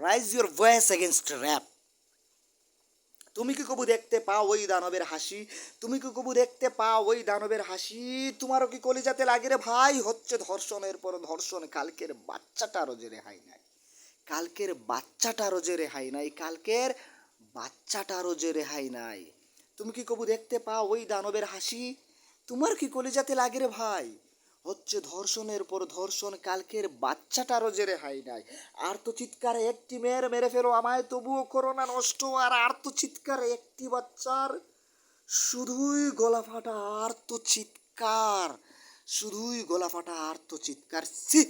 Rise your voice against rape. তুমি কি কবু দেখতে পাও ওই দানবের হাসি? তুমি কি কবু দেখতে পাও ওই দানবের হাসি? তোমারও কি কলিজাতে লাগে রে ভাই? হচ্ছে ধর্ষণের পর ধর্ষণ, কালকের বাচ্চাটারও যে রেহাই নাই, কালকের বাচ্চাটারও যে রেহাই নাই, কালকের বাচ্চাটারও যে রেহাই নাই। তুমি কি কবু দেখতে পাও ওই দানবের হাসি? তোমার কি কলিজাতে লাগে রে ভাই? হচ্ছে ধর্ষণের পর ধর্ষণ, কালকের বাচ্চাটারও যে রেহাই নাই। আর তো চিৎকারে একটি মেয়ের মেরে ফেলো আমায়, তবুও করোনা নষ্ট। আর তো চিৎকারে একটি বাচ্চার শুধুই গলা ফাটা আর তো চিৎকার, শুধুই গলা ফাটা আর তো চিৎকার। ছি,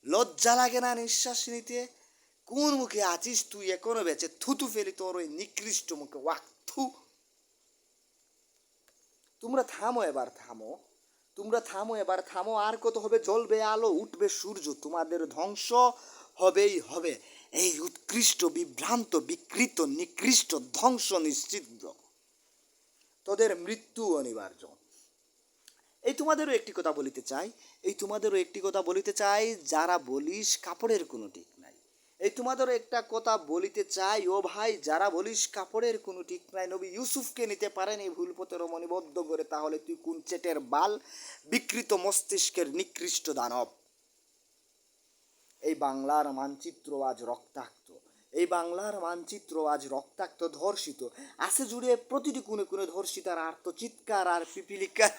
লজ্জা লাগে না নিঃশ্বাস নিতে? কোন মুখে আছিস তুই এখনো বেঁচে? থুতু ফেলি তোর ওই নিকৃষ্ট মুখে, ওয়াক থু। তোমরা থামো এবার, থামো, তোমরা থামো এবার, থামো। আর কত হবে? জ্বলবে আলো, উঠবে সূর্য, তোমাদের ধ্বংস হবেই হবে। এই উৎকৃষ্ট, বিভ্রান্ত, বিকৃত, নিকৃষ্ট, ধ্বংস নিশ্চিত, তোদের মৃত্যু অনিবার্য। এই তোমাদেরও একটি কথা বলিতে চাই, এই তোমাদেরও একটি কথা বলিতে চাই, যারা বলিস কাপড়ের কোনো ঠিক নাই। এই তোমাদেরও একটা কথা বলিতে চাই ও ভাই, যারা বলিস কাপড়ের কোনো ঠিক নাই। নবী ইউসুফকে নিতে পারেনি ভুল পথে রমণীবদ্ধ করে, তাহলে তুই কোন চেটের বাল, বিকৃত মস্তিষ্কের নিকৃষ্ট দানব? এই বাংলার মানচিত্র আজ রক্তাক্ত, এই বাংলার মানচিত্র আজ রক্তাক্ত, ধর্ষিত, আছে জুড়ে প্রতিটি কোণে কোণে ধর্ষিতার আর্তচিৎকার আর পিপিলিকার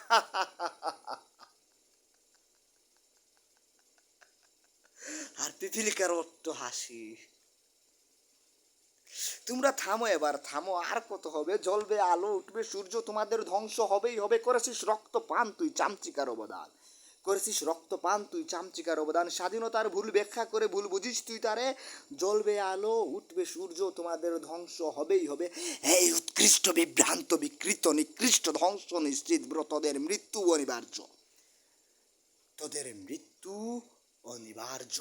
আর পিপিলিকার অট্ট হাসি। তোমরা থামো এবার, থামো। আর কত হবে? জ্বলবে আলো, উঠবে সূর্য, তোমাদের ধ্বংস হবেই হবে। করেছিস রক্ত পান তুই, চামচিকার অবদান করেছিস, রক্ত পান তুই, চামচিকার অবদান। স্বাধীনতার ভুল ব্যাখ্যা করে ভুল বুঝিস তুই তারে। জ্বলবে আলো, উঠবে সূর্য, তোমাদের ধ্বংস হবেই হবে। এই উৎকৃষ্ট, বিভ্রান্ত, বিকৃত, নিকৃষ্ট, ধ্বংস নিশ্চিত, তোদের মৃত্যু অনিবার্য, তোদের মৃত্যু অনিবার্য।